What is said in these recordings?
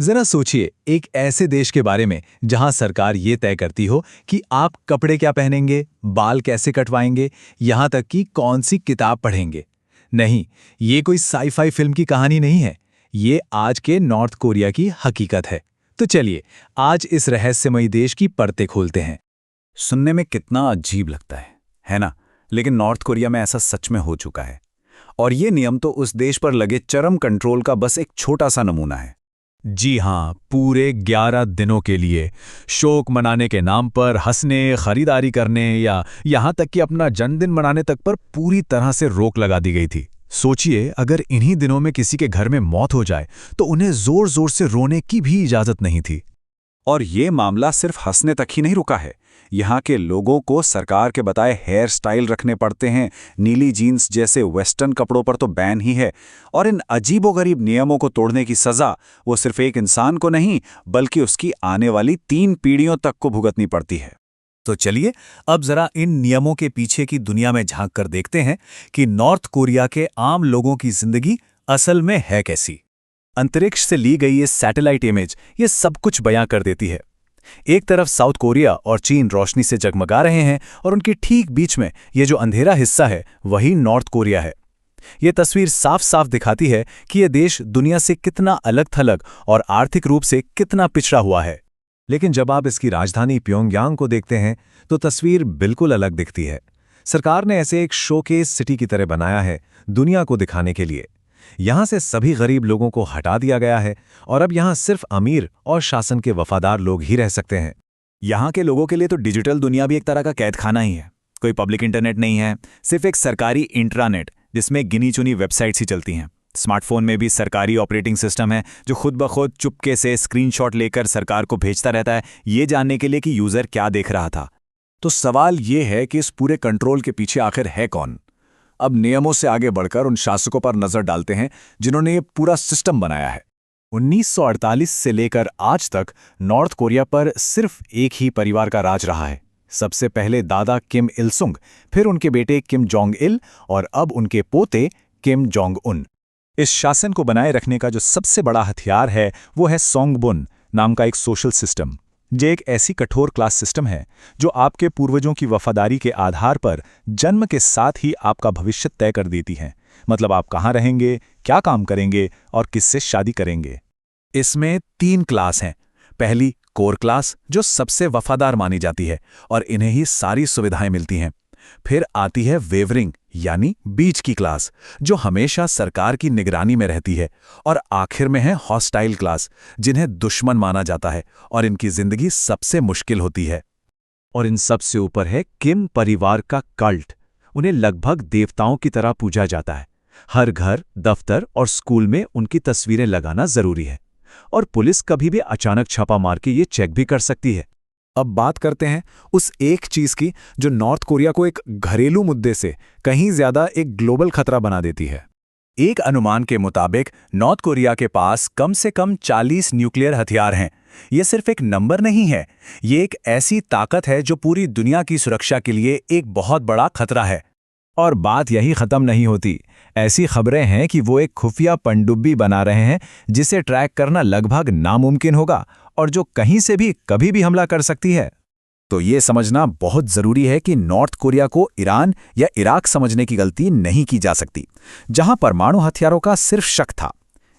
जरा सोचिए एक ऐसे देश के बारे में जहां सरकार ये तय करती हो कि आप कपड़े क्या पहनेंगे, बाल कैसे कटवाएंगे, यहां तक कि कौन सी किताब पढ़ेंगे। नहीं, ये कोई साई-फाई फिल्म की कहानी नहीं है। ये आज के नॉर्थ कोरिया की हकीकत है। तो चलिए, आज इस रहस्यमयी देश की परतें खोलते हैं। सुनने में कितना अजीब लगता है ना? लेकिन नॉर्थ कोरिया में ऐसा सच में हो चुका है। और ये नियम तो उस देश पर लगे चरम कंट्रोल का बस एक छोटा सा नमूना है। जी हां, पूरे 11 दिनों के लिए शोक मनाने के नाम पर हंसने, खरीदारी करने या यहां तक कि अपना जन्मदिन मनाने तक पर पूरी तरह से रोक लगा दी गई थी। सोचिए, अगर इन्हीं दिनों में किसी के घर में मौत हो जाए तो उन्हें जोर-जोर से रोने की भी इजाजत नहीं थी। और ये मामला सिर्फ हंसने तक ही नहीं रुका है। यहाँ के लोगों को सरकार के बताए हेयर स्टाइल रखने पड़ते हैं। नीली जीन्स जैसे वेस्टर्न कपड़ों पर तो बैन ही है। और इन अजीबोगरीब नियमों को तोड़ने की सजा वो सिर्फ एक इंसान को नहीं, बल्कि उसकी आने वाली 3 पीढ़ियों तक को भुगतनी पड़ती है। तो चलिए अब जरा इन नियमों के पीछे की दुनिया में झांक कर देखते हैं कि नॉर्थ कोरिया के आम लोगों की जिंदगी असल में है कैसी। अंतरिक्ष से ली गई ये सैटेलाइट इमेज ये सब कुछ बयां कर देती है। एक तरफ साउथ कोरिया और चीन रोशनी से जगमगा रहे हैं और उनके ठीक बीच में ये जो अंधेरा हिस्सा है वही नॉर्थ कोरिया है। ये तस्वीर साफ साफ दिखाती है कि यह देश दुनिया से कितना अलग-थलग और आर्थिक रूप से कितना पिछड़ा हुआ है। लेकिन जब आप इसकी राजधानी प्योंगयांग को देखते हैं तो तस्वीर बिल्कुल अलग दिखती है। सरकार ने ऐसे एक शोकेस सिटी की तरह बनाया है दुनिया को दिखाने के लिए। यहां से सभी गरीब लोगों को हटा दिया गया है और अब यहां सिर्फ अमीर और शासन के वफादार लोग ही रह सकते हैं। यहाँ के लोगों के लिए तो डिजिटल दुनिया भी एक तरह का कैदखाना ही है। कोई पब्लिक इंटरनेट नहीं है, सिर्फ एक सरकारी इंट्रानेट जिसमें गिनी चुनी वेबसाइट्स ही चलती हैं। स्मार्टफोन में भी सरकारी ऑपरेटिंग सिस्टम है जो खुद ब खुद चुपके से स्क्रीनशॉट लेकर सरकार को भेजता रहता है, ये जानने के लिए कि यूजर क्या देख रहा था। तो सवाल ये है कि इस पूरे कंट्रोल के पीछे आखिर है कौन? अब नियमों से आगे बढ़कर उन शासकों पर नजर डालते हैं जिन्होंने ये पूरा सिस्टम बनाया है। 1948 से लेकर आज तक नॉर्थ कोरिया पर सिर्फ एक ही परिवार का राज रहा है। सबसे पहले दादा किम इल सुंग, फिर उनके बेटे किम जोंग इल और अब उनके पोते किम जोंग उन। इस शासन को बनाए रखने का जो सबसे बड़ा हथियार है वो है सोंगबुन नाम का एक सोशल सिस्टम। ये एक ऐसी कठोर क्लास सिस्टम है जो आपके पूर्वजों की वफादारी के आधार पर जन्म के साथ ही आपका भविष्य तय कर देती है। मतलब आप कहाँ रहेंगे, क्या काम करेंगे और किससे शादी करेंगे। इसमें 3 क्लास हैं। पहली कोर क्लास जो सबसे वफादार मानी जाती है और इन्हें ही सारी सुविधाएं मिलती हैं। फिर आती है वेवरिंग यानी बीच की क्लास जो हमेशा सरकार की निगरानी में रहती है। और आखिर में है हॉस्टाइल क्लास जिन्हें दुश्मन माना जाता है और इनकी जिंदगी सबसे मुश्किल होती है। और इन सबसे ऊपर है किम परिवार का कल्ट। उन्हें लगभग देवताओं की तरह पूजा जाता है। हर घर, दफ्तर और स्कूल में उनकी तस्वीरें लगाना जरूरी है और पुलिस कभी भी अचानक छापा मार के ये चेक भी कर सकती है। अब बात करते हैं उस एक चीज की जो नॉर्थ कोरिया को एक घरेलू मुद्दे से कहीं ज्यादा एक ग्लोबल खतरा बना देती है। एक अनुमान के मुताबिक नॉर्थ कोरिया के पास कम से कम 40 न्यूक्लियर हथियार हैं। ये सिर्फ एक नंबर नहीं है, ये एक ऐसी ताकत है जो पूरी दुनिया की सुरक्षा के लिए एक बहुत बड़ा खतरा है। और बात यही खत्म नहीं होती। ऐसी खबरें हैं कि वो एक खुफिया पनडुब्बी बना रहे हैं जिसे ट्रैक करना लगभग नामुमकिन होगा और जो कहीं से भी कभी भी हमला कर सकती है। तो ये समझना बहुत जरूरी है कि नॉर्थ कोरिया को ईरान या इराक समझने की गलती नहीं की जा सकती, जहां परमाणु हथियारों का सिर्फ शक था।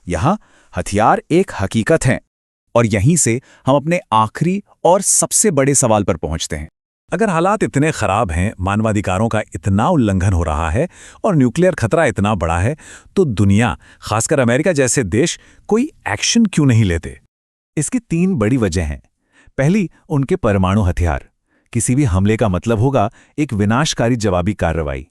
यहां हथियार एक हकीकत हैं। और यहीं से हम अपने आखिरी और सबसे बड़े सवाल पर पहुंचते हैं। अगर हालात इतने खराब हैं, मानवाधिकारों का इतना उल्लंघन हो रहा है और न्यूक्लियर खतरा इतना बड़ा है, तो दुनिया, खासकर अमेरिका जैसे देश, कोई एक्शन क्यों नहीं लेते? इसकी 3 बड़ी वजह हैं। पहली, उनके परमाणु हथियार। किसी भी हमले का मतलब होगा एक विनाशकारी जवाबी कार्रवाई।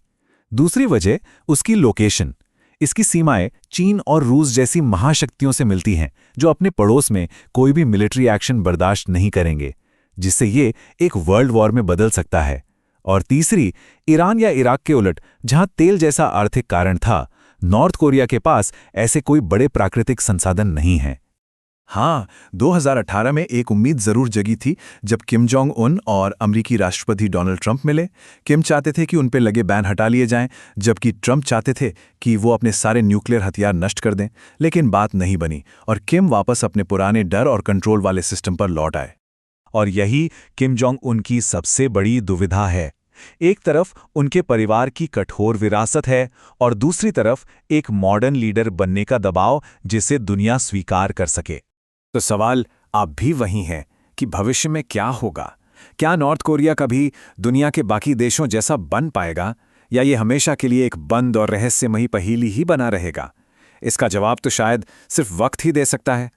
दूसरी वजह उसकी लोकेशन। इसकी सीमाएं चीन और रूस जैसी महाशक्तियों से मिलती हैं जो अपने पड़ोस में कोई भी मिलिट्री एक्शन बर्दाश्त नहीं करेंगे, जिससे ये एक वर्ल्ड वॉर में बदल सकता है। और तीसरी, ईरान या इराक के उलट जहां तेल जैसा आर्थिक कारण था, नॉर्थ कोरिया के पास ऐसे कोई बड़े प्राकृतिक संसाधन नहीं हैं। हाँ, 2018 में एक उम्मीद जरूर जगी थी जब किम जोंग उन और अमरीकी राष्ट्रपति डोनाल्ड ट्रंप मिले। किम चाहते थे कि उन पे लगे बैन हटा लिए जाएं, जबकि ट्रंप चाहते थे कि वो अपने सारे न्यूक्लियर हथियार नष्ट कर दें। लेकिन बात नहीं बनी और किम वापस अपने पुराने डर और कंट्रोल वाले सिस्टम पर लौट आए। और यही किम जोंग उन की सबसे बड़ी दुविधा है। एक तरफ उनके परिवार की कठोर विरासत है और दूसरी तरफ एक मॉडर्न लीडर बनने का दबाव जिसे दुनिया स्वीकार कर सके। तो सवाल अब भी वही है कि भविष्य में क्या होगा? क्या नॉर्थ कोरिया कभी दुनिया के बाकी देशों जैसा बन पाएगा, या ये हमेशा के लिए एक बंद और रहस्यमयी पहेली ही बना रहेगा? इसका जवाब तो शायद सिर्फ वक्त ही दे सकता है।